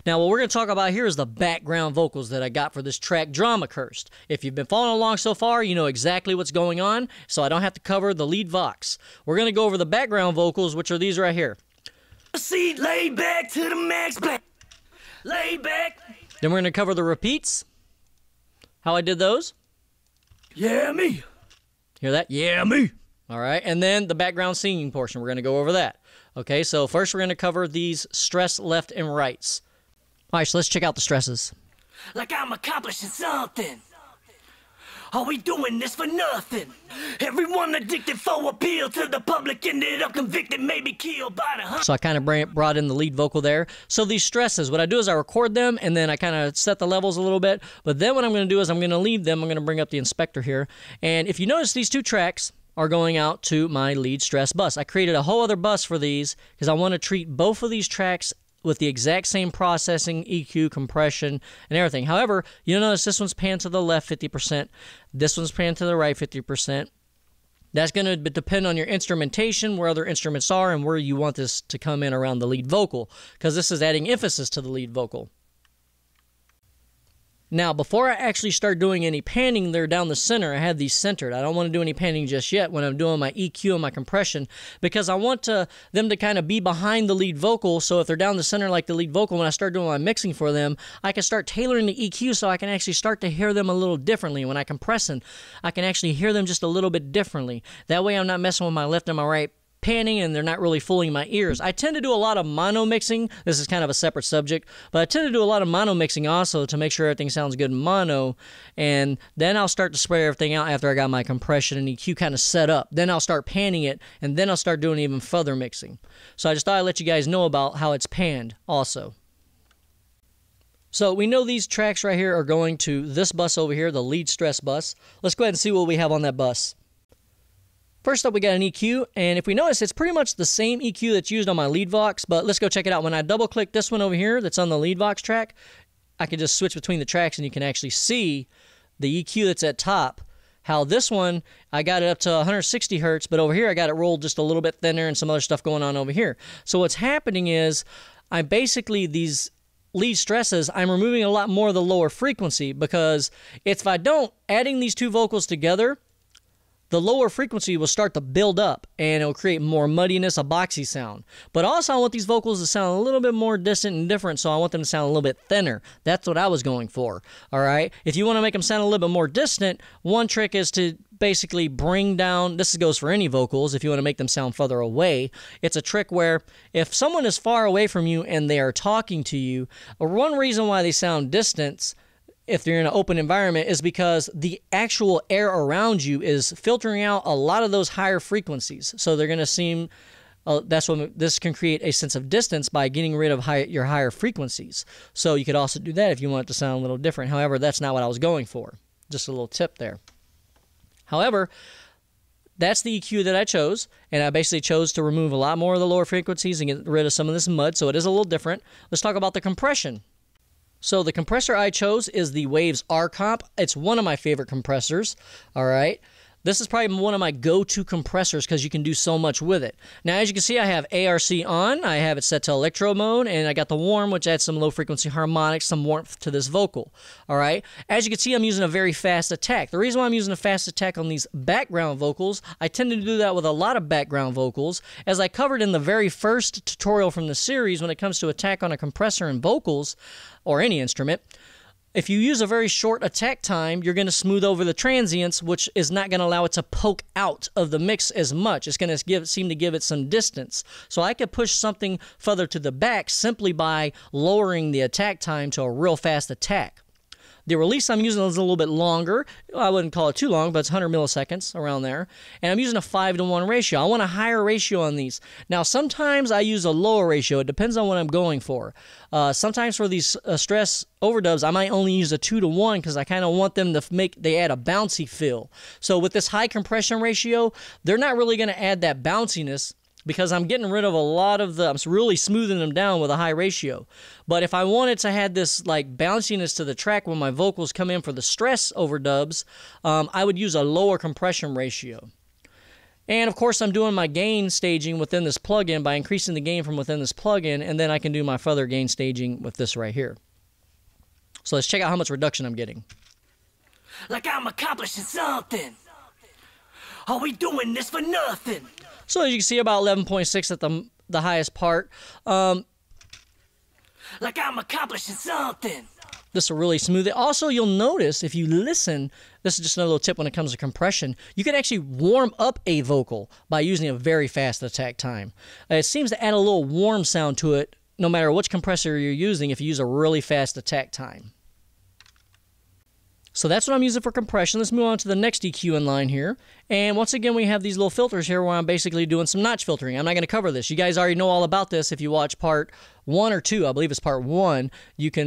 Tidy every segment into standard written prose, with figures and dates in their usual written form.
Now, what we're going to talk about here is the background vocals that I got for this track, Drama Cursed. If you've been following along so far, you know exactly what's going on, so I don't have to cover the lead vox. We're going to go over the background vocals, which are these right here. Seat lay back to the max back. Lay back. Then we're going to cover the repeats. How I did those. Yeah, me. Hear that? Yeah, me. All right, and then the background singing portion, we're going to go over that. Okay, so first we're going to cover these stress left and rights. All right, so let's check out the stresses. Like I'm accomplishing something. Are we doing this for nothing? Everyone addicted for appeal to the public ended up convicted, maybe killed by the... So I kind of brought in the lead vocal there. So these stresses, what I do is I record them and then I kind of set the levels a little bit. But then what I'm going to do is I'm going to leave them. I'm going to bring up the inspector here. And if you notice, these two tracks are going out to my lead stress bus. I created a whole other bus for these because I want to treat both of these tracks with the exact same processing, EQ, compression, and everything. However, you'll notice this one's panned to the left 50%. This one's panned to the right 50%. That's going to depend on your instrumentation, where other instruments are, and where you want this to come in around the lead vocal, because this is adding emphasis to the lead vocal. Now, before I actually start doing any panning there down the center, I have these centered. I don't want to do any panning just yet when I'm doing my EQ and my compression, because I want them to kind of be behind the lead vocal, so if they're down the center like the lead vocal, when I start doing my mixing for them, I can start tailoring the EQ so I can actually start to hear them a little differently. When I compress them, I can actually hear them just a little bit differently. That way I'm not messing with my left and my right panning, and they're not really fooling my ears. I tend to do a lot of mono mixing. This is kind of a separate subject, but I tend to do a lot of mono mixing also to make sure everything sounds good in mono, and then I'll start to spray everything out after I got my compression and EQ kind of set up. Then I'll start panning it, and then I'll start doing even further mixing. So I just thought I'd let you guys know about how it's panned also. So we know these tracks right here are going to this bus over here, the lead stress bus. Let's go ahead and see what we have on that bus. First up, we got an EQ, and if we notice, it's pretty much the same EQ that's used on my lead vox, but let's go check it out. When I double-click this one over here that's on the lead vox track, I can just switch between the tracks, and you can actually see the EQ that's at top, how this one, I got it up to 160 hertz, but over here I got it rolled just a little bit thinner and some other stuff going on over here. So what's happening is, I'm basically, these lead stresses, I'm removing a lot more of the lower frequency, because if I don't, adding these two vocals together, the lower frequency will start to build up, and it'll create more muddiness, a boxy sound. But also, I want these vocals to sound a little bit more distant and different, so I want them to sound a little bit thinner. That's what I was going for, all right? If you want to make them sound a little bit more distant, one trick is to basically bring down, this goes for any vocals, if you want to make them sound further away, it's a trick where if someone is far away from you and they are talking to you, one reason why they sound distant, if they're in an open environment, is because the actual air around you is filtering out a lot of those higher frequencies. So they're going to seem, that's what this can create a sense of distance by getting rid of your higher frequencies. So you could also do that if you want it to sound a little different. However, that's not what I was going for. Just a little tip there. However, that's the EQ that I chose, and I basically chose to remove a lot more of the lower frequencies and get rid of some of this mud, so it is a little different. Let's talk about the compression. So the compressor I chose is the Waves R-Comp. It's one of my favorite compressors, all right? This is probably one of my go-to compressors because you can do so much with it. Now, as you can see, I have ARC on. I have it set to electro mode, and I got the warm, which adds some low-frequency harmonics, some warmth to this vocal, all right? As you can see, I'm using a very fast attack. The reason why I'm using a fast attack on these background vocals, I tend to do that with a lot of background vocals. As I covered in the very first tutorial from the series, when it comes to attack on a compressor and vocals, or any instrument, if you use a very short attack time, you're going to smooth over the transients, which is not going to allow it to poke out of the mix as much. It's going to seem to give it some distance. So I could push something further to the back simply by lowering the attack time to a real fast attack. The release I'm using is a little bit longer. I wouldn't call it too long, but it's 100 milliseconds around there. And I'm using a 5-to-1 ratio. I want a higher ratio on these. Now, sometimes I use a lower ratio. It depends on what I'm going for. Sometimes for these stress overdubs, I might only use a 2-to-1 because I kind of want them to they add a bouncy feel. So with this high compression ratio, they're not really going to add that bounciness, because I'm getting rid of a lot of I'm really smoothing them down with a high ratio. But if I wanted to have this like bounciness to the track when my vocals come in for the stress overdubs, I would use a lower compression ratio. And of course, I'm doing my gain staging within this plugin by increasing the gain from within this plugin, and then I can do my further gain staging with this right here. So let's check out how much reduction I'm getting. Like I'm accomplishing something. Are we doing this for nothing? So as you can see, about 11.6 at the highest part. Like I'm accomplishing something. This will really smooth it. Also, you'll notice if you listen, this is just another little tip when it comes to compression, you can actually warm up a vocal by using a very fast attack time. It seems to add a little warm sound to it no matter which compressor you're using if you use a really fast attack time. So that's what I'm using for compression. Let's move on to the next EQ in line here. And once again, we have these little filters here where I'm basically doing some notch filtering. I'm not going to cover this. You guys already know all about this if you watch part 1 or 2. I believe it's part 1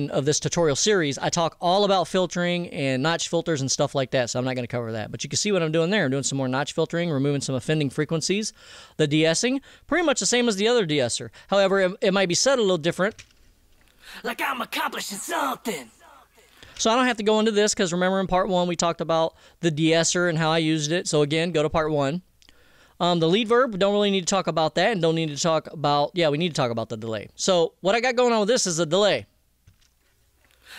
of this tutorial series. I talk all about filtering and notch filters and stuff like that, so I'm not going to cover that. But you can see what I'm doing there. I'm doing some more notch filtering, removing some offending frequencies. The de-essing, pretty much the same as the other de-esser. However, it might be set a little different. Like I'm accomplishing something. So I don't have to go into this because remember in part 1 we talked about the de-esser and how I used it. So again, go to part 1. The lead verb, we don't really need to talk about that, and don't need to talk about, yeah, we need to talk about the delay. So what I got going on with this is a delay.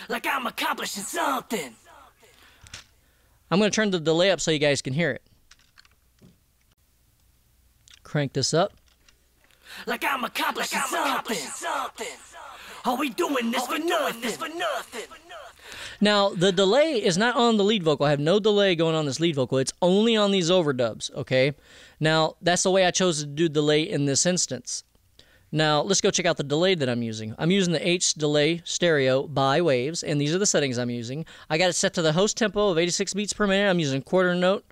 Like I'm accomplishing something. I'm going to turn the delay up so you guys can hear it. Crank this up. Like I'm accomplishing something. Are we doing this for nothing? Now, the delay is not on the lead vocal. I have no delay going on this lead vocal. It's only on these overdubs, okay? Now, that's the way I chose to do delay in this instance. Now, let's go check out the delay that I'm using. I'm using the H delay stereo by Waves, and these are the settings I'm using. I got it set to the host tempo of 86 beats per minute. I'm using quarter note,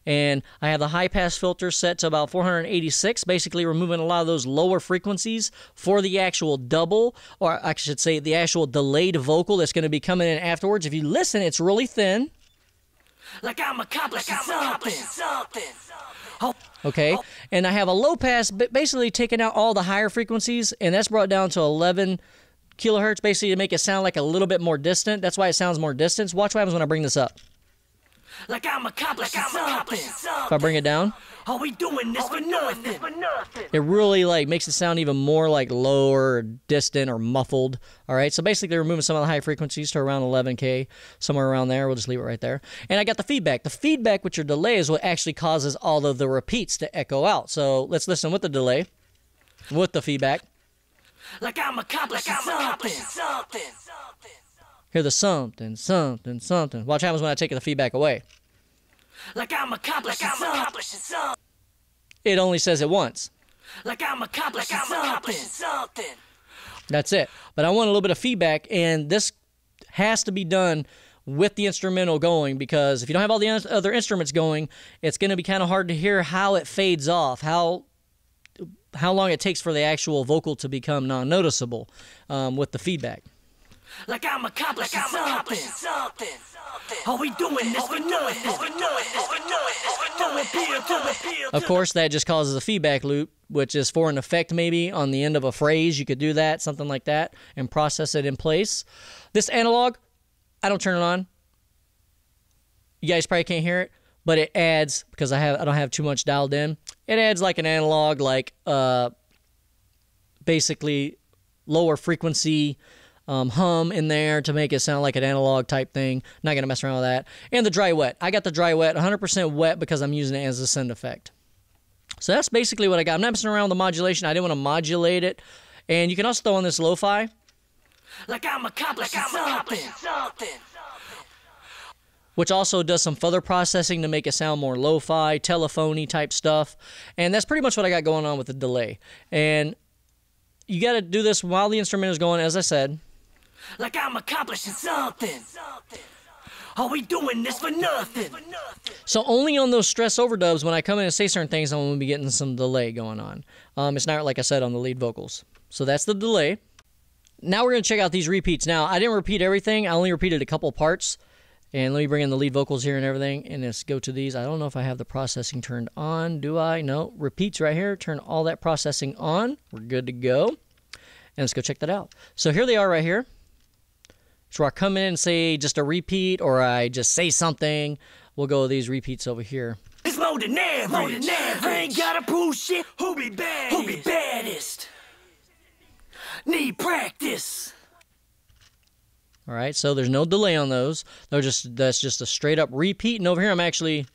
and I have the high pass filter set to about 486, basically removing a lot of those lower frequencies for the actual double, or I should say the actual delayed vocal that's going to be coming in afterwards. If you listen, it's really thin. Like I'm accomplishing something. Okay, and I have a low pass, basically taking out all the higher frequencies, and that's brought down to 11 kilohertz, basically to make it sound like a little bit more distant. That's why it sounds more distant. Watch what happens when I bring this up. Like I'm accomplishing something. If I bring it down, are we doing this for nothing? it really makes it sound even more like lower, or distant, or muffled. All right, so basically removing some of the high frequencies to around 11K, somewhere around there. We'll just leave it right there. And I got the feedback. The feedback with your delay is what actually causes all of the repeats to echo out. So let's listen with the delay, with the feedback. Like I'm accomplishing something. Hear the something, something, something. Watch what happens when I take the feedback away. Like I'm accomplishing something. It only says it once. Like I'm accomplishing something. That's it. But I want a little bit of feedback, and this has to be done with the instrumental going, because if you don't have all the other instruments going, it's going to be kind of hard to hear how it fades off, how long it takes for the actual vocal to become non-noticeable with the feedback. Like I'm accomplishing something. Are we doing this for nothing? Of course, that just causes a feedback loop, which is for an effect maybe on the end of a phrase. You could do that, something like that, and process it in place. This analog, I don't turn it on. You guys probably can't hear it, but it adds, because I don't have too much dialed in, it adds like an analog, like basically lower frequency hum in there to make it sound like an analog type thing. Not going to mess around with that. And the dry wet. I got the dry wet 100% wet because I'm using it as a send effect. So that's basically what I got. I'm not messing around with the modulation. I didn't want to modulate it. And you can also throw on this lo-fi. Like I'm accomplishing something. Which also does some further processing to make it sound more lo-fi, telephony type stuff. And that's pretty much what I got going on with the delay. And you got to do this while the instrument is going, as I said. Like I'm accomplishing something. Are we doing this for nothing? So only on those stress overdubs, when I come in and say certain things, I'm going to be getting some delay going on. It's not like I said on the lead vocals. So that's the delay. Now we're going to check out these repeats. Now, I didn't repeat everything. I only repeated a couple parts. And let me bring in the lead vocals here and everything. And let's go to these. I don't know if I have the processing turned on. Do I? No. Repeats right here. Turn all that processing on. We're good to go. And let's go check that out. So here they are right here. So I come in and say just a repeat, or I just say something. We'll go with these repeats over here. It's more than average. I ain't gotta prove shit. Who be baddest? Who be baddest? Need practice. All right, so there's no delay on those. That's just a straight up repeat. And over here, I'm actually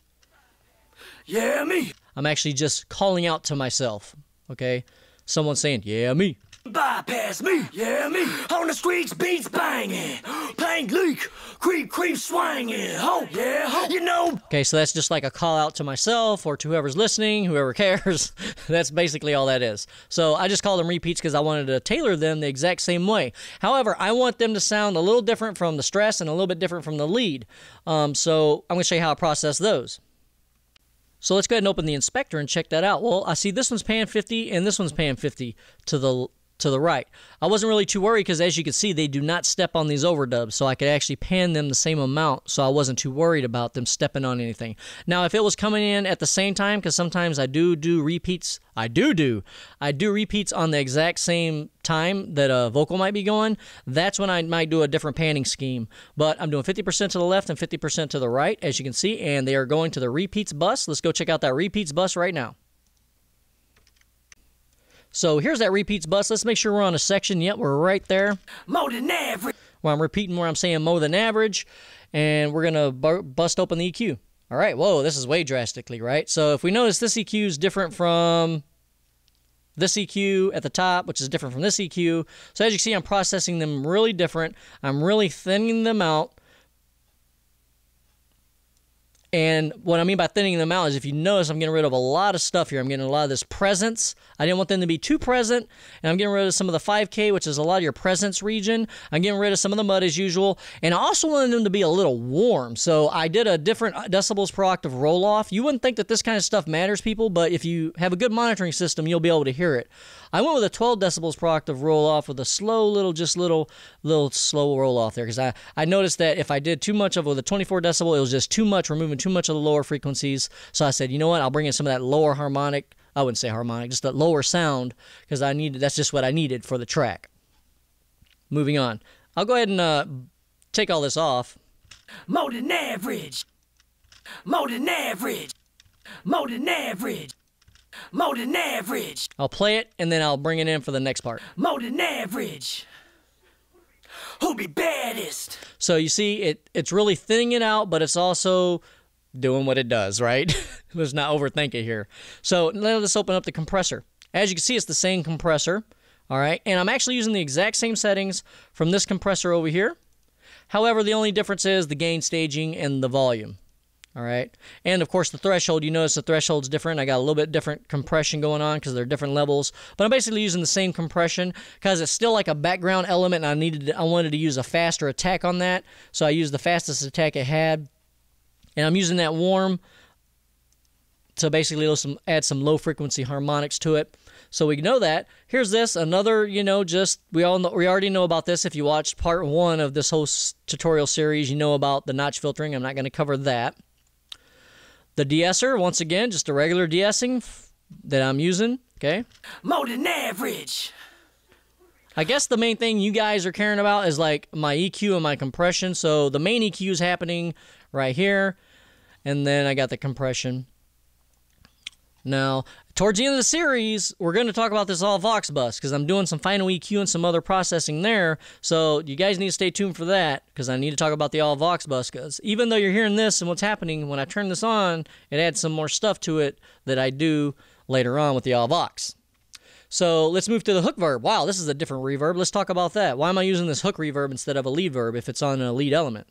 just calling out to myself. Okay, someone saying, "Yeah, me." Bypass me, yeah me. On the streets, beats banging, plank leak, creep swanging. Oh yeah, oh. You know. Okay, so that's just like a call out to myself or to whoever's listening, whoever cares. That's basically all that is. So I just call them repeats because I wanted to tailor them the exact same way. However, I want them to sound a little different from the stress and a little bit different from the lead. So I'm going to show you how I process those. So let's go ahead and open the inspector and check that out. Well, I see this one's paying 50 and this one's paying 50 to the right. I wasn't really too worried because, as you can see, they do not step on these overdubs, so I could actually pan them the same amount, so I wasn't too worried about them stepping on anything. Now, if it was coming in at the same time, because sometimes I do repeats, I do repeats on the exact same time that a vocal might be going, that's when I might do a different panning scheme. But I'm doing 50% to the left and 50% to the right, as you can see, and they are going to the repeats bus. Let's go check out that repeats bus right now. So here's that repeats bus. Let's make sure we're on a section. Yep, we're right there. More than average. Where I'm repeating where I'm saying more than average. And we're going to bust open the EQ. All right, whoa, this is way drastically, right? So if we notice this EQ is different from this EQ at the top, which is different from this EQ. So as you can see, I'm processing them really different. I'm really thinning them out. And what I mean by thinning them out is, if you notice, I'm getting rid of a lot of stuff here. I'm getting a lot of this presence. I didn't want them to be too present. And I'm getting rid of some of the 5K, which is a lot of your presence region. I'm getting rid of some of the mud as usual. And I also wanted them to be a little warm. So I did a different decibels per octave roll-off. You wouldn't think that this kind of stuff matters, people, but if you have a good monitoring system, you'll be able to hear it. I went with a 12 decibels per octave roll-off with a slow little slow roll-off there, because I noticed that if I did too much of it with a 24 decibel, it was just too much, removing too much of the lower frequencies. So I said, you know what, I'll bring in some of that lower harmonic, I wouldn't say harmonic, just that lower sound, because that's just what I needed for the track. Moving on. I'll go ahead and take all this off. More than average. More than average. More than average. More than average. I'll play it, and then I'll bring it in for the next part. More than average. Who be baddest? So you see, it's really thinning it out, but it's also doing what it does, right? Let's not overthink it here. So let's open up the compressor. As you can see, it's the same compressor, all right? And I'm actually using the exact same settings from this compressor over here. However, the only difference is the gain staging and the volume. All right, and of course the threshold, you notice the threshold's different. I got a little bit different compression going on because they're different levels, but I'm basically using the same compression because it's still like a background element, and I wanted to use a faster attack on that, so I used the fastest attack it had, and I'm using that warm to basically add some low frequency harmonics to it. So we know that. Here's this, another, we already know about this. If you watched part 1 of this whole tutorial series, you know about the notch filtering. I'm not going to cover that. The de-esser, once again, just a regular de-essing that I'm using, okay? More than average. I guess the main thing you guys are caring about is like my EQ and my compression. So the main EQ is happening right here, and then I got the compression. Now, towards the end of the series, we're going to talk about this all Vox bus because I'm doing some final EQ and some other processing there. So you guys need to stay tuned for that because I need to talk about the all Vox bus, because even though you're hearing this and what's happening, when I turn this on, it adds some more stuff to it that I do later on with the all Vox. So let's move to the hook verb. Wow, this is a different reverb. Let's talk about that. Why am I using this hook reverb instead of a lead verb if it's on a lead element?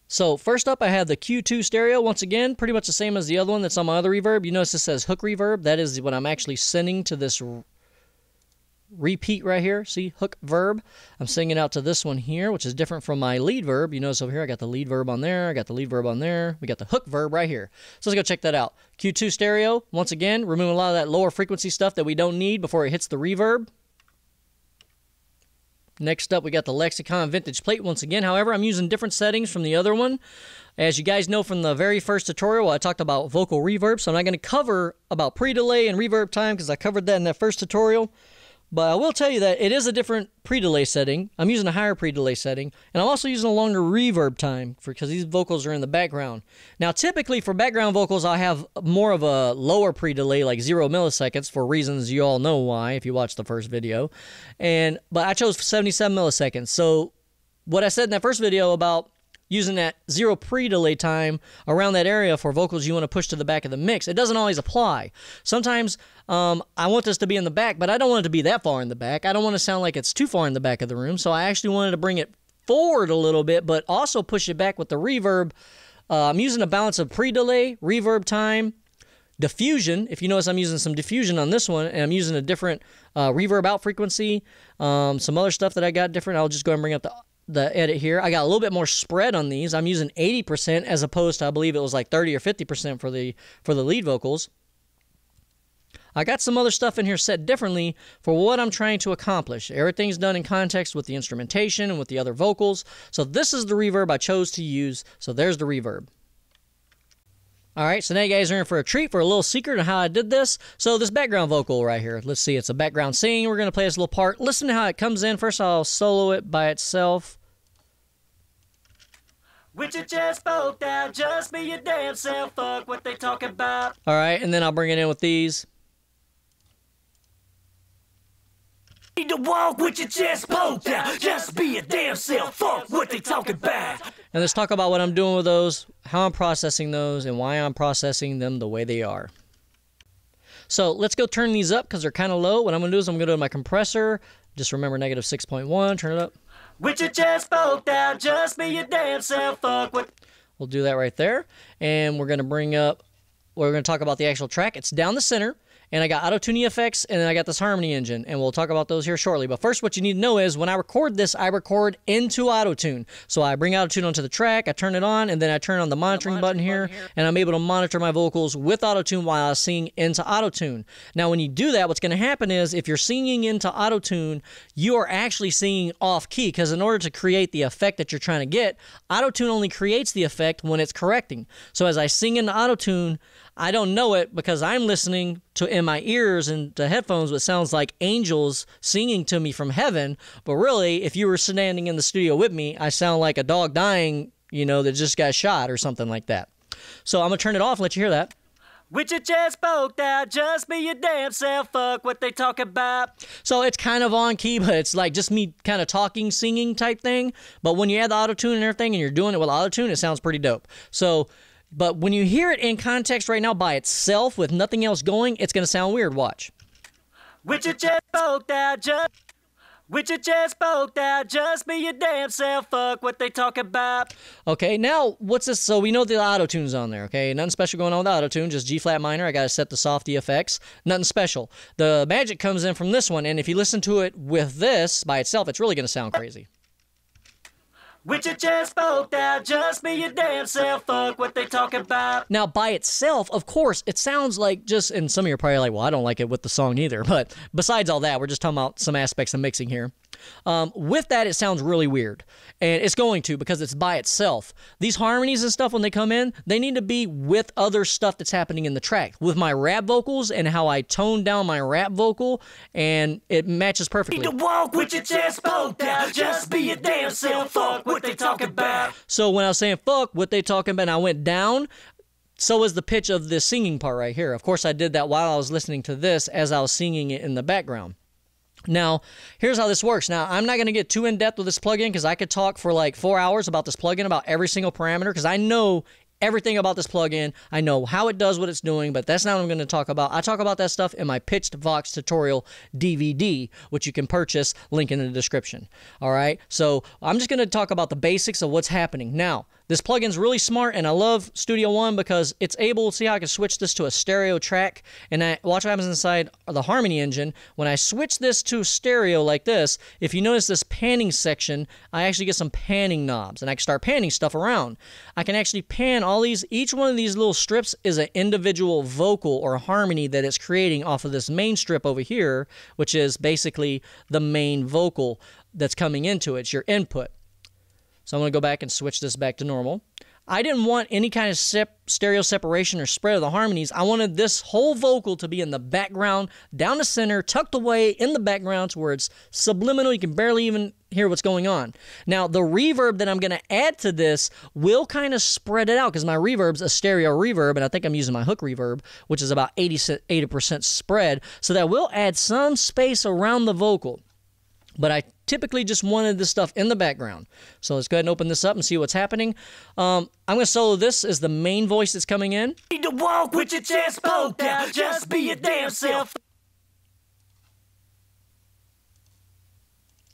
So first up, I have the Q2 stereo. Once again, pretty much the same as the other one that's on my other reverb. You notice it says hook reverb. That is what I'm actually sending to this repeat right here. See, hook verb. I'm sending it out to this one here, which is different from my lead verb. You notice over here I got the lead verb on there. I got the lead verb on there. We got the hook verb right here. So let's go check that out. Q2 stereo. Once again, removing a lot of that lower frequency stuff that we don't need before it hits the reverb. Next up, we got the Lexicon Vintage Plate. Once again, however, I'm using different settings from the other one. As you guys know from the very first tutorial, I talked about vocal reverb, so I'm not going to cover about pre-delay and reverb time because I covered that in that first tutorial. But I will tell you that it is a different pre-delay setting. I'm using a higher pre-delay setting, and I'm also using a longer reverb time because these vocals are in the background. Now, typically for background vocals, I have more of a lower pre-delay, like 0 milliseconds, for reasons you all know why if you watched the first video. But I chose 77 milliseconds. So what I said in that first video about using that 0 pre-delay time around that area for vocals you want to push to the back of the mix, it doesn't always apply. Sometimes I want this to be in the back, but I don't want it to be that far in the back. I don't want to sound like it's too far in the back of the room, so I actually wanted to bring it forward a little bit, but also push it back with the reverb. I'm using a balance of pre-delay, reverb time, diffusion. If you notice, I'm using some diffusion on this one, and I'm using a different reverb out frequency, some other stuff that I got different. I'll just go ahead and bring up the edit here. I got a little bit more spread on these. I'm using 80% as opposed to, I believe it was like 30 or 50% for the lead vocals. I got some other stuff in here set differently for what I'm trying to accomplish. Everything's done in context with the instrumentation and with the other vocals. So this is the reverb I chose to use. So there's the reverb. All right, so now you guys are in for a treat, for a little secret of how I did this. So this background vocal right here, let's see, it's a background singing. We're going to play this little part. Listen to how it comes in. First, I'll solo it by itself. With your chest poked out, just be your damn self, fuck what they talk about. All right, and then I'll bring it in with these. Need to walk with your chest poked out, just be your damn self, fuck what they talk about. And let's talk about what I'm doing with those, how I'm processing those, and why I'm processing them the way they are. So let's go turn these up because they're kind of low. What I'm going to do is I'm going to go to my compressor. Just remember negative 6.1, turn it up. With your chest poked out, just be your damn self, fuck what... We'll do that right there. And we're going to bring up, we're going to talk about the actual track. It's down the center. And I got auto-tuning effects, and then I got this harmony engine, and we'll talk about those here shortly. But first, what you need to know is when I record this, I record into auto-tune. So I bring auto-tune onto the track, I turn it on, and then I turn on the monitoring button here, and I'm able to monitor my vocals with auto-tune while I sing into auto-tune. Now, when you do that, what's going to happen is if you're singing into auto-tune, you are actually singing off-key, because in order to create the effect that you're trying to get, auto-tune only creates the effect when it's correcting. So as I sing into auto-tune, I don't know it because I'm listening to in my ears and to headphones what sounds like angels singing to me from heaven. But really, if you were standing in the studio with me, I sound like a dog dying, you know, that just got shot or something like that. So I'm going to turn it off and let you hear that. With your chest poked out, just be your damn self, fuck what they talk about. So it's kind of on key, but it's like just me kind of talking, singing type thing. But when you add the auto-tune and everything and you're doing it with auto-tune, it sounds pretty dope. So... But when you hear it in context right now by itself with nothing else going, it's going to sound weird. Watch. With your chest poked out, just be your damn self, fuck what they talk about. Okay, now what's this? So we know the auto-tune's on there, okay? Nothing special going on with auto-tune, just G-flat minor. I got to set the softy effects. Nothing special. The magic comes in from this one, and if you listen to it with this by itself, it's really going to sound crazy. With your chest poked out, just be your damn self, fuck what they talk about. Now, by itself, of course, it sounds like just, and some of you are probably like, well, I don't like it with the song either, but besides all that, we're just talking about some aspects of mixing here. With that, it sounds really weird, and it's going to because it's by itself. These harmonies and stuff, when they come in, they need to be with other stuff that's happening in the track. With my rap vocals and how I tone down my rap vocal, and it matches perfectly. Need to walk with your chest poked out, just be your damn self, fuck what they talk about. So when I was saying fuck what they talking about, and I went down, so is the pitch of this singing part right here. Of course, I did that while I was listening to this as I was singing it in the background. Now, here's how this works. Now, I'm not going to get too in-depth with this plugin because I could talk for like 4 hours about this plugin, about every single parameter, because I know everything about this plugin. I know how it does what it's doing, but that's not what I'm going to talk about. I talk about that stuff in my Pitched Vox tutorial DVD, which you can purchase, link in the description. All right, so I'm just going to talk about the basics of what's happening. Now, this plugin's really smart, and I love Studio One because it's able, see how I can switch this to a stereo track, and watch what happens inside the harmony engine. When I switch this to stereo like this, if you notice this panning section, I actually get some panning knobs, and I can start panning stuff around. I can actually pan all these, each one of these little strips is an individual vocal or harmony that it's creating off of this main strip over here, which is basically the main vocal that's coming into it. It's your input. So I'm going to go back and switch this back to normal. I didn't want any kind of stereo separation or spread of the harmonies. I wanted this whole vocal to be in the background, down the center, tucked away in the background to where it's subliminal. You can barely even hear what's going on. Now, the reverb that I'm going to add to this will kind of spread it out because my reverb's a stereo reverb, and I think I'm using my hook reverb, which is about 80% spread. So that will add some space around the vocal. But I typically just wanted this stuff in the background. So let's go ahead and open this up and see what's happening. I'm going to solo this as the main voice that's coming in. Need to walk with your chest poked out, just be your damn self.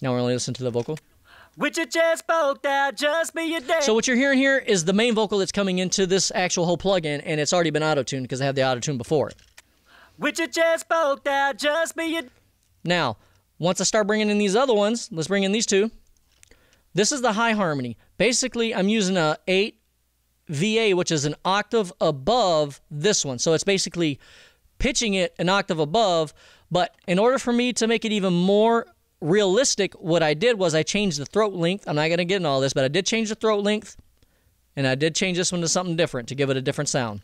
Now we're only listening to the vocal. With your chest poked out, just be your damn. So what you're hearing here is the main vocal that's coming into this actual whole plugin, and it's already been auto-tuned because I have the auto-tune before it. With your chest poked out, just be your... Now, once I start bringing in these other ones, let's bring in these two. This is the high harmony. Basically, I'm using a 8 VA, which is an octave above this one. So it's basically pitching it an octave above, but in order for me to make it even more realistic, what I did was I changed the throat length. I'm not going to get into all this, but I did change the throat length, and I did change this one to something different to give it a different sound.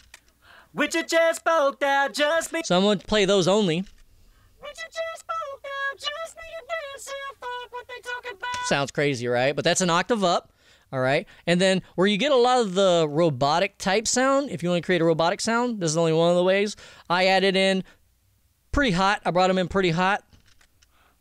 With your chest poked out, just be... So I'm going to play those only. With your chest poked out, just be your damn self. Fuck what they talking about. Sounds crazy, right? But that's an octave up, all right? And then where you get a lot of the robotic type sound, if you want to create a robotic sound, this is only one of the ways. I added in pretty hot. I brought them in pretty hot.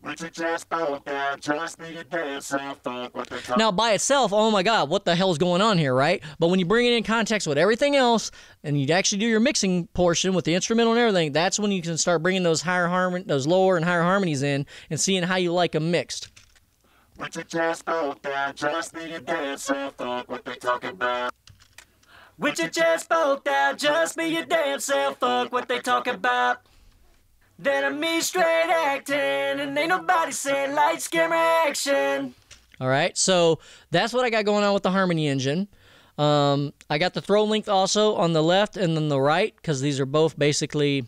With your chest poked out, just be your damn self. Fuck what they talking. Now, by itself, oh my God, what the hell is going on here, right? But when you bring it in context with everything else, and you actually do your mixing portion with the instrumental and everything, that's when you can start bringing those those lower and higher harmonies in and seeing how you like them mixed. With your chest poked out, just be your damn self. Fuck what they talking about. With your chest poked out, just be your damn self. Fuck what they talking about. Then I'm me straight acting, and ain't nobody saying light scammer action. All right, so that's what I got going on with the harmony engine. I got the throat length also on the left and then the right, because these are both basically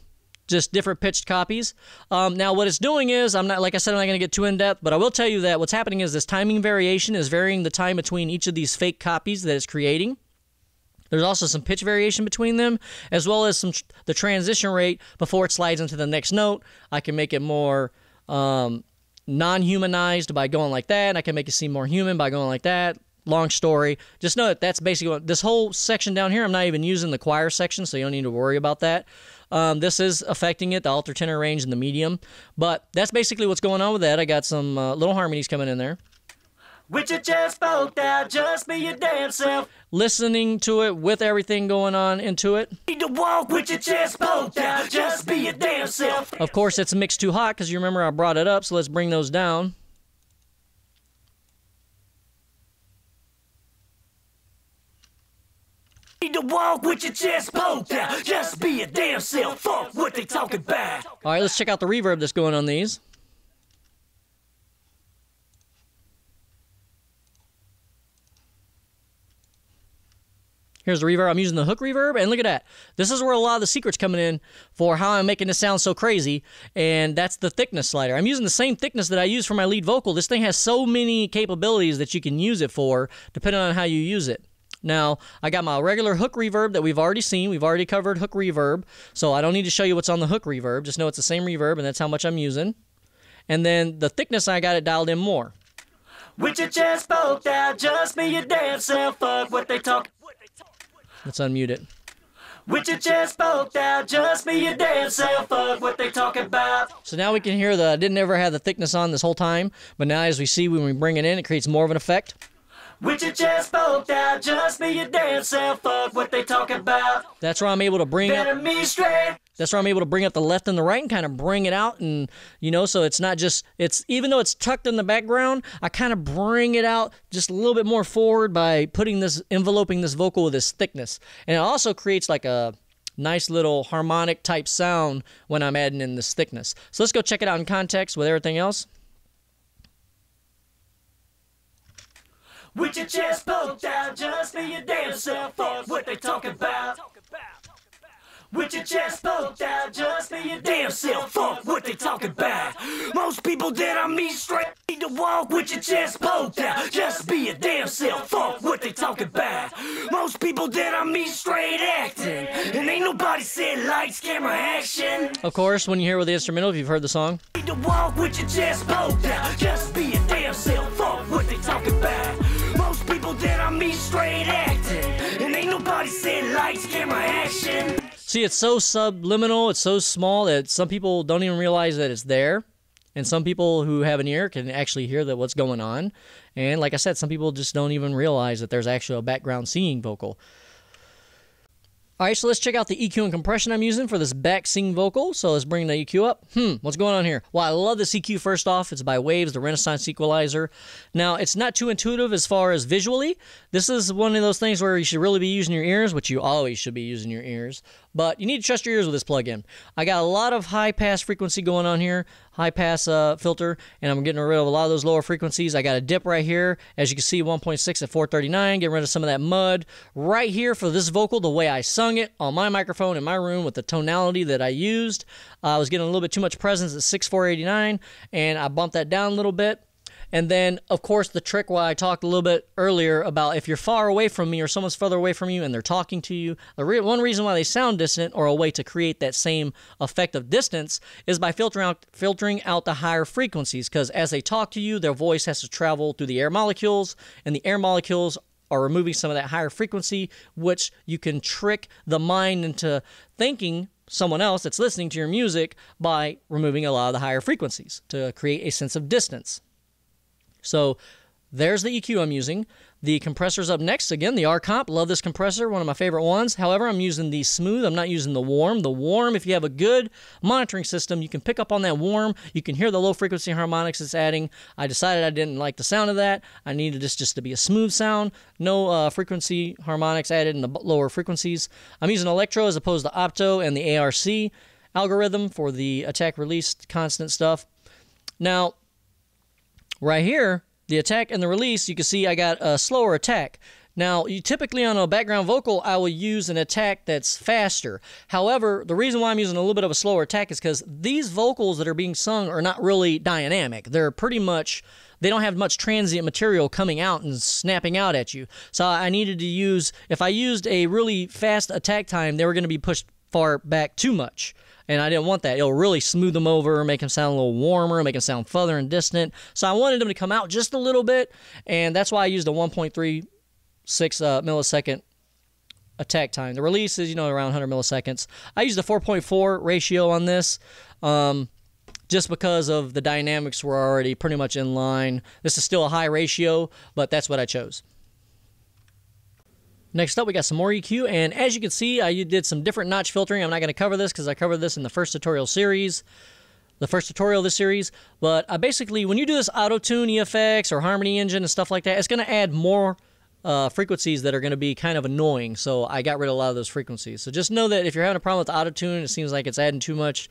just different pitched copies. Now what it's doing is, like I said, I'm not going to get too in-depth, but I will tell you that what's happening is this timing variation is varying the time between each of these fake copies that it's creating. There's also some pitch variation between them, as well as the transition rate before it slides into the next note. I can make it more non-humanized by going like that. I can make it seem more human by going like that. Long story. Just know that that's basically what this whole section down here. I'm not even using the choir section, so you don't need to worry about that. This is affecting it, the alto tenor range and the medium. But that's basically what's going on with that. I got some little harmonies coming in there. With your chest poked out, just be your damn self. Listening to it with everything going on into it. Need to walk with your chest poked out, just be your damn self. Of course, it's mixed too hot because you remember I brought it up, so let's bring those down. Need to walk with your chest poked out, just be your damn self. Fuck what they talking about. All right, let's check out the reverb that's going on these. Here's the reverb. I'm using the hook reverb, and look at that. This is where a lot of the secret's coming in for how I'm making this sound so crazy, and that's the thickness slider. I'm using the same thickness that I use for my lead vocal. This thing has so many capabilities that you can use it for, depending on how you use it. Now, I got my regular hook reverb that we've already seen. We've already covered hook reverb, so I don't need to show you what's on the hook reverb. Just know it's the same reverb, and that's how much I'm using. And then the thickness, I got it dialed in more. With your chest poked out, just be your damn self. Fuck what they talk. Let's unmute it. With your chest poked out, just be your damn self. Fuck what they talking about. So now we can hear I didn't ever have the thickness on this whole time, but now as we see when we bring it in, it creates more of an effect. With your chest poked out, just be your damn self. Fuck what they talking about. That's where I'm able to bring up. Better me straight. That's where I'm able to bring up the left and the right and kind of bring it out, and so it's not just even though it's tucked in the background, I kind of bring it out just a little bit more forward by enveloping this vocal with this thickness, and it also creates like a nice little harmonic type sound when I'm adding in this thickness. So let's go check it out in context with everything else. With your chest poked out, just be your damn self. Fuck what they talking about. With your chest poked out, just be your damn self. Fuck what they talking about. Most people that I meet straight need to walk with your chest poked out. Just be your damn self. Fuck what they talk about. Most people that I meet straight acting, and ain't nobody said lights, camera, action. Of course, when you hear with the instrumental, if you've heard the song. Need to walk with your chest poked out. Just be your damn self. Fuck what they talk about. Most people that I meet straight acting, and ain't nobody said lights, camera, action. See, it's so subliminal, it's so small that some people don't even realize that it's there. And some people who have an ear can actually hear that what's going on. And like I said, some people just don't even realize that there's actually a background singing vocal. All right, so let's check out the EQ and compression I'm using for this back sing vocal. So let's bring the EQ up. What's going on here? Well, I love this EQ first off. It's by Waves, the Renaissance Equalizer. Now, it's not too intuitive as far as visually. This is one of those things where you should really be using your ears, which you always should be using your ears. But you need to trust your ears with this plug-in. I got a lot of high-pass frequency going on here, high-pass filter, and I'm getting rid of a lot of those lower frequencies. I got a dip right here. As you can see, 1.6 at 439, getting rid of some of that mud. Right here for this vocal, the way I sung it on my microphone in my room with the tonality that I used, I was getting a little bit too much presence at 6,489, and I bumped that down a little bit. And then, of course, the trick why I talked a little bit earlier about if you're far away from me or someone's further away from you and they're talking to you, one reason why they sound distant or a way to create that same effect of distance is by filtering out the higher frequencies, because as they talk to you, their voice has to travel through the air molecules, and the air molecules are removing some of that higher frequency, which you can trick the mind into thinking someone else that's listening to your music by removing a lot of the higher frequencies to create a sense of distance. So there's the EQ I'm using. The compressor's up next. Again, the R-Comp. Love this compressor, one of my favorite ones. However, I'm using the smooth. I'm not using the warm. The warm, if you have a good monitoring system, you can pick up on that warm. You can hear the low frequency harmonics it's adding. I decided I didn't like the sound of that. I needed this just to be a smooth sound. No frequency harmonics added in the lower frequencies. I'm using electro as opposed to opto and the ARC algorithm for the attack release constant stuff. Now, right here, the attack and the release, you can see I got a slower attack. Now, you typically on a background vocal, I will use an attack that's faster. However, the reason why I'm using a little bit of a slower attack is because these vocals that are being sung are not really dynamic. They're pretty much, they don't have much transient material coming out and snapping out at you. So I needed to use, if I used a really fast attack time, they were going to be pushed far back too much. And I didn't want that. It'll really smooth them over, make them sound a little warmer, make them sound further and distant. So I wanted them to come out just a little bit, and that's why I used a 1.36 millisecond attack time. The release is, around 100 milliseconds. I used a 4.4 ratio on this just because of the dynamics were already pretty much in line. This is still a high ratio, but that's what I chose. Next up, we got some more EQ, and as you can see, I did some different notch filtering. I'm not going to cover this because I covered this in the first tutorial series, the first tutorial of this series, but basically, when you do this auto-tune, EFX, or Harmony Engine and stuff like that, it's going to add more frequencies that are going to be kind of annoying, so I got rid of a lot of those frequencies. So just know that if you're having a problem with auto-tune, it seems like it's adding too much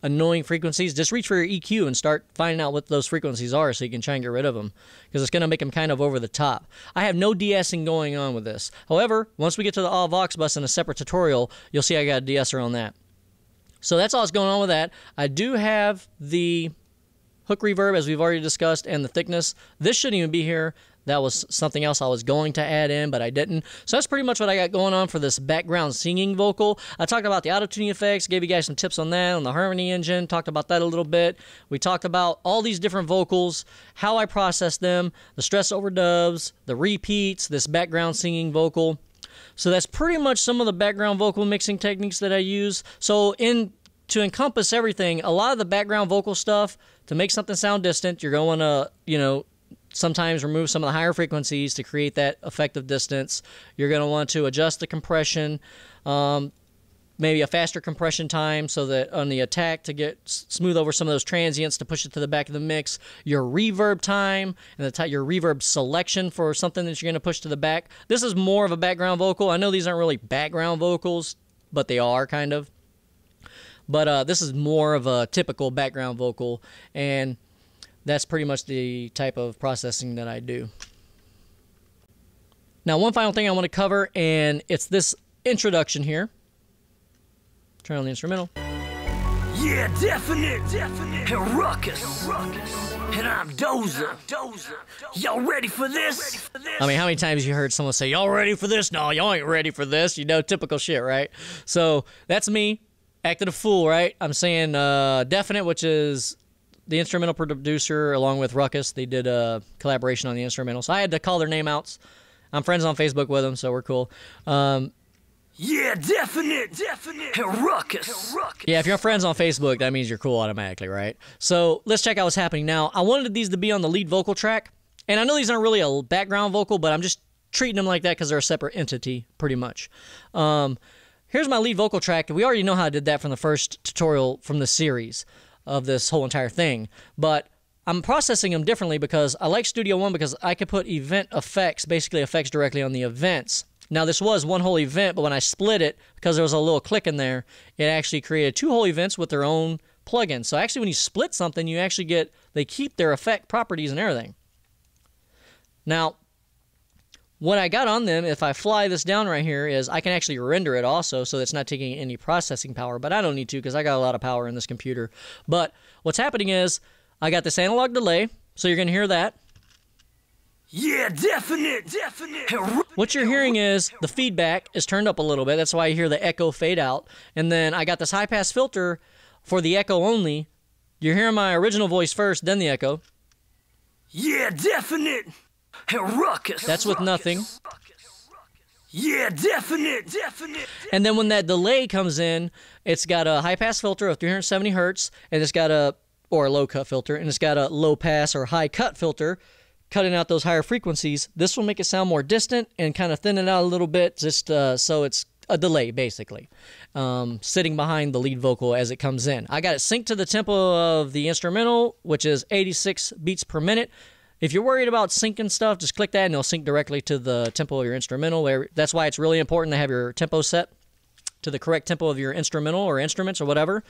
annoying frequencies, just reach for your EQ and start finding out what those frequencies are so you can try and get rid of them, because it's going to make them kind of over the top. I have no de-essing going on with this. However, once we get to the all Vox bus in a separate tutorial, you'll see I got a de-esser on that. So that's all that's going on with that. I do have the hook reverb, as we've already discussed, and the thickness. This shouldn't even be here. That was something else I was going to add in, but I didn't. So that's pretty much what I got going on for this background singing vocal. I talked about the auto-tuning effects, gave you guys some tips on that, on the Harmony Engine, talked about that a little bit. We talked about all these different vocals, how I process them, the stress overdubs, the repeats, this background singing vocal. So that's pretty much some of the background vocal mixing techniques that I use. So to encompass everything, a lot of the background vocal stuff, to make something sound distant, you're going to, sometimes remove some of the higher frequencies to create that effective distance. You're going to want to adjust the compression, maybe a faster compression time so that on the attack to get smooth over some of those transients to push it to the back of the mix. Your reverb time and your reverb selection for something that you're going to push to the back. This is more of a background vocal. I know these aren't really background vocals, but they are kind of. But this is more of a typical background vocal, and that's pretty much the type of processing that I do. Now, one final thing I want to cover, and it's this introduction here. Turn on the instrumental. Yeah, definite, and ruckus. And I'm Dozer. Y'all ready for this? I mean, how many times you heard someone say, y'all ready for this? No, y'all ain't ready for this. You know, typical shit, right? So that's me acting a fool, right? I'm saying Definite, which is the instrumental producer, along with Ruckus. They did a collaboration on the instrumental. So I had to call their name outs. I'm friends on Facebook with them, so we're cool. Yeah, definite, and ruckus. Yeah, if you're friends on Facebook, that means you're cool automatically, right? So let's check out what's happening now. I wanted these to be on the lead vocal track, and I know these aren't really a background vocal, but I'm just treating them like that because they're a separate entity, pretty much. Here's my lead vocal track. We already know how I did that from the first tutorial from the series of this whole entire thing, but I'm processing them differently because I like Studio One because I could put event effects, basically effects directly on the events. Now, this was one whole event, but when I split it, because there was a little click in there, it actually created two whole events with their own plugins. So actually, when you split something, you actually get, they keep their effect properties and everything. Now, what I got on them, if I fly this down right here, is I can actually render it also, so it's not taking any processing power, but I don't need to because I got a lot of power in this computer. But what's happening is, I got this analog delay, so you're going to hear that. Yeah, definite. What you're hearing is the feedback is turned up a little bit. That's why you hear the echo fade out. And then I got this high-pass filter for the echo only. You're hearing my original voice first, then the echo. Yeah, definite. And ruckus. That's with nothing. Yeah, definite. And then when that delay comes in, it's got a high-pass filter of 370 hertz, and it's got a low-cut filter, and it's got a low-pass or high-cut filter, cutting out those higher frequencies. This will make it sound more distant and kind of thin it out a little bit, just so it's a delay, basically, sitting behind the lead vocal as it comes in. I got it synced to the tempo of the instrumental, which is 86 beats per minute. If you're worried about syncing stuff, just click that and it'll sync directly to the tempo of your instrumental. That's why it's really important to have your tempo set to the correct tempo of your instrumental or instruments or whatever.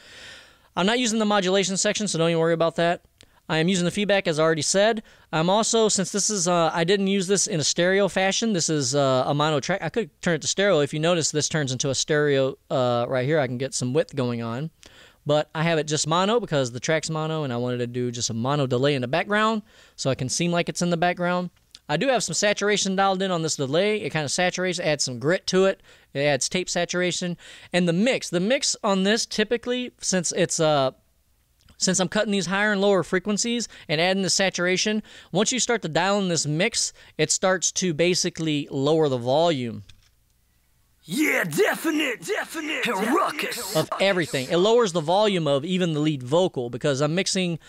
I'm not using the modulation section, so don't even worry about that. I am using the feedback, as I already said. I'm also, since this is, I didn't use this in a stereo fashion. This is a mono track. I could turn it to stereo. If you notice, this turns into a stereo right here. I can get some width going on. But I have it just mono because the track's mono, and I wanted to do just a mono delay in the background so it can seem like it's in the background. I do have some saturation dialed in on this delay. It kind of saturates, adds some grit to it. It adds tape saturation. And the mix on this typically, since I'm cutting these higher and lower frequencies and adding the saturation, once you start to dial in this mix, it starts to basically lower the volume. Yeah, definite, and ruckus. Of everything. It lowers the volume of even the lead vocal because I'm mixing,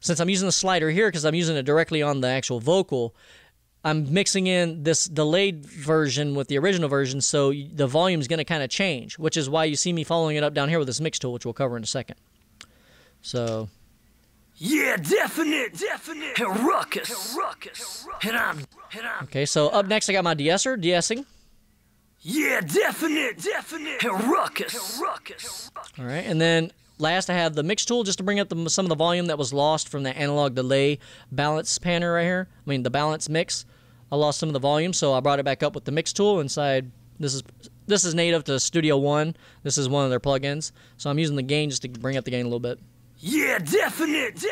since I'm using the slider here because I'm using it directly on the actual vocal, I'm mixing in this delayed version with the original version, so the volume is going to kind of change, which is why you see me following it up down here with this mix tool, which we'll cover in a second. So, yeah, definite, and ruckus. And I'm okay, so up next I got my de-essing. Yeah, definite, and ruckus. All right, and then last I have the mix tool just to bring up some of the volume that was lost from the analog delay balance panner right here. I mean the balance mix. I lost some of the volume, so I brought it back up with the mix tool inside. This is native to Studio One. This is one of their plugins, so I'm using the gain just to bring up the gain a little bit. Yeah, definite,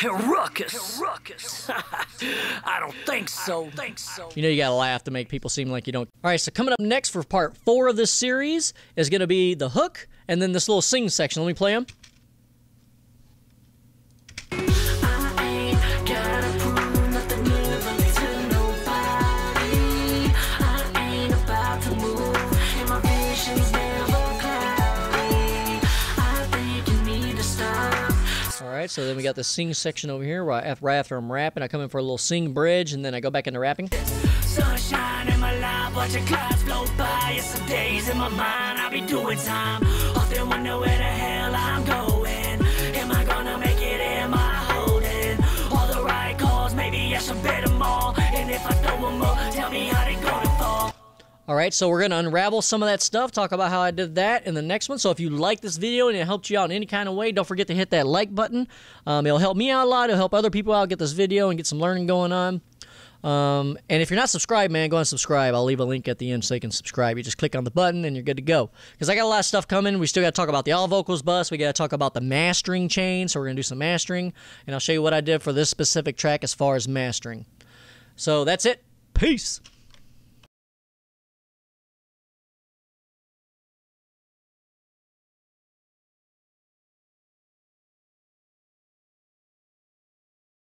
and ruckus. I don't think so. You know you gotta laugh to make people seem like you don't. All right, so coming up next for part 4 of this series is gonna be the hook and then this little sing section. Let me play them. Alright, so then we got the sing section over here right after I'm rapping. I come in for a little sing bridge and then I go back into rapping. Sunshine in my life, watching clouds flow by. It's some days in my mind, I'll be doing time. Often wonder where the hell I'm going. Am I gonna make it? Am I holding all the right calls? Maybe I should bet them all. And if I throw them up, tell me how they gonna fall. Alright, so we're going to unravel some of that stuff, talk about how I did that in the next one. So if you like this video and it helped you out in any kind of way, don't forget to hit that like button. It'll help me out a lot. It'll help other people out get this video and get some learning going on. And if you're not subscribed, man, go and subscribe. I'll leave a link at the end so you can subscribe. You just click on the button and you're good to go. Because I got a lot of stuff coming. We still got to talk about the all vocals bus. We got to talk about the mastering chain. So we're going to do some mastering. And I'll show you what I did for this specific track as far as mastering. So that's it. Peace.